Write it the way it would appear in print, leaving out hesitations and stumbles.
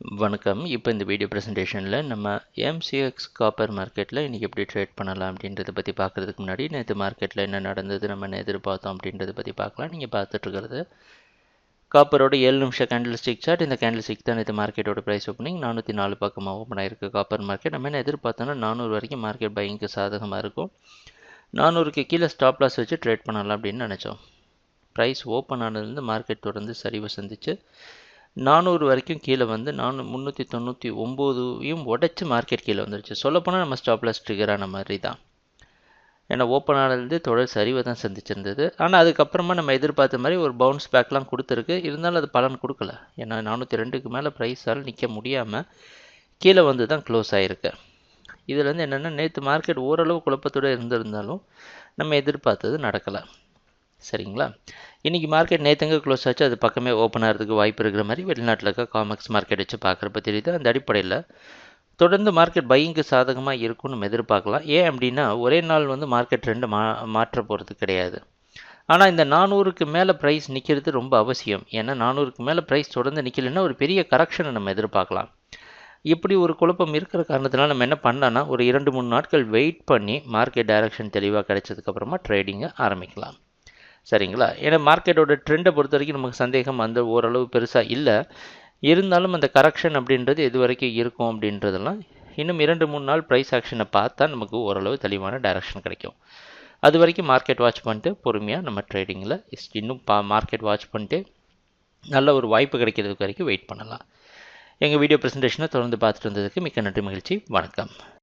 வணக்கம். இப்போ இந்த வீடியோ ப்ரெசன்டேஷனில் நம்ம எம்சிஎக்ஸ் காப்பர் மார்க்கெட்டில் இன்றைக்கி எப்படி ட்ரேட் பண்ணலாம் அப்படின்றத பற்றி பார்க்குறதுக்கு முன்னாடி நேற்று மார்க்கெட்டில் என்ன நடந்தது, நம்ம என்ன எதிர்பார்த்தோம் அப்படின்றத பற்றி பார்க்கலாம். நீங்கள் பார்த்துட்ருக்கிறது காப்பரோட 7 நிமிஷம் கேண்டில் ஸ்டிக் சார்ட். இந்த கேண்டில் ஸ்டிக் தான் நேற்று மார்க்கெட்டோட ப்ரைஸ் ஓப்பனிங் 404 பக்கமாக ஓப்பன் ஆகிருக்கு காப்பர் மார்க்கெட். நம்ம என்ன எதிர்பார்த்தோன்னா 400 வரைக்கும் மார்க்கெட் பையிங்க்கு சாதகமாக இருக்கும். 400க்கு கீழே ஸ்டாப் லாஸ் வச்சு ட்ரேட் பண்ணலாம் அப்படின்னு நினச்சோம். ப்ரைஸ் ஓப்பன் ஆனதுலேருந்து மார்க்கெட் தொடர்ந்து சரிவை சந்திச்சு 400 வரைக்கும் கீழே வந்து 399 உடச்சி மார்க்கெட் கீழே வந்துருச்சு. சொல்லப்போனால் நம்ம ஸ்டாப் லாஸ் ட்ரிகரான மாதிரி தான். ஏன்னா ஓப்பன் ஆனதுலேருந்து தொடர் சரிவை தான் சந்திச்சிருந்தது. ஆனால் அதுக்கப்புறமா நம்ம எதிர்பார்த்த மாதிரி ஒரு பவுன்ஸ் பேக்லாம் கொடுத்துருக்கு. இருந்தாலும் அது பலன் கொடுக்கல. ஏன்னா 402க்கு மேலே ப்ரைஸால் நிற்க முடியாமல் கீழே வந்து தான் க்ளோஸ் ஆகிருக்கு. இதுலேருந்து என்னென்னா நேற்று மார்க்கெட் ஓரளவு குழப்பத்தோடு இருந்திருந்தாலும் நம்ம எதிர்பார்த்தது நடக்கலை. சரிங்களா? இன்றைக்கி மார்க்கெட் நேற்றுங்க க்ளோஸ் ஆச்சு. அது பக்கமே ஓப்பன் ஆகிறதுக்கு வாய்ப்பு இருக்கிற மாதிரி வெளிநாட்டில் இருக்க காமெக்ஸ் மார்க்கெட் வச்சு பார்க்குறப்ப தெரியுது. அந்த அடிப்படையில் தொடர்ந்து மார்க்கெட் பையிங்க்கு சாதகமாக இருக்கும்னு நம்ம எதிர்பார்க்கலாம். ஏன் அப்படின்னா ஒரே நாள் வந்து மார்க்கெட் ட்ரெண்டு மாற்ற போகிறது கிடையாது. ஆனால் இந்த 400க்கு மேலே ப்ரைஸ் நிற்கிறது ரொம்ப அவசியம். ஏன்னா 400க்கு மேலே ப்ரைஸ் தொடர்ந்து நிற்கலைன்னா ஒரு பெரிய கரெக்ஷனை நம்ம எதிர்பார்க்கலாம். இப்படி ஒரு குழப்பம் இருக்கிற காரணத்தினால நம்ம என்ன பண்ணலான்னா ஒரு 2-3 நாட்கள் வெயிட் பண்ணி மார்க்கெட் டைரக்ஷன் தெளிவாக கிடைச்சதுக்கப்புறமா ட்ரேடிங்கை ஆரம்பிக்கலாம். சரிங்களா? ஏன்னா மார்க்கெட்டோட ட்ரெண்டை பொறுத்த வரைக்கும் நமக்கு சந்தேகம் அந்த ஓரளவு பெருசாக இல்லை. இருந்தாலும் அந்த கரெக்ஷன் அப்படின்றது எது வரைக்கும் இருக்கும் அப்படின்றதெல்லாம் இன்னும் 2-3 நாள் ப்ரைஸ் ஆக்ஷனை பார்த்தா நமக்கு ஓரளவு தெளிவான டைரக்ஷன் கிடைக்கும். அது வரைக்கும் மார்க்கெட் வாட்ச் பண்ணிட்டு பொறுமையாக நம்ம ட்ரேடிங்கில் இன்னும் மார்க்கெட் வாட்ச் பண்ணிட்டு நல்ல ஒரு வாய்ப்பு கிடைக்கிறதுக்கு வரைக்கும் வெயிட் பண்ணலாம். எங்கள் வீடியோ ப்ரெசன்டேஷனை தொடர்ந்து பார்த்துட்டு வந்ததுக்கு மிக்க நன்றி, மகிழ்ச்சி. வணக்கம்.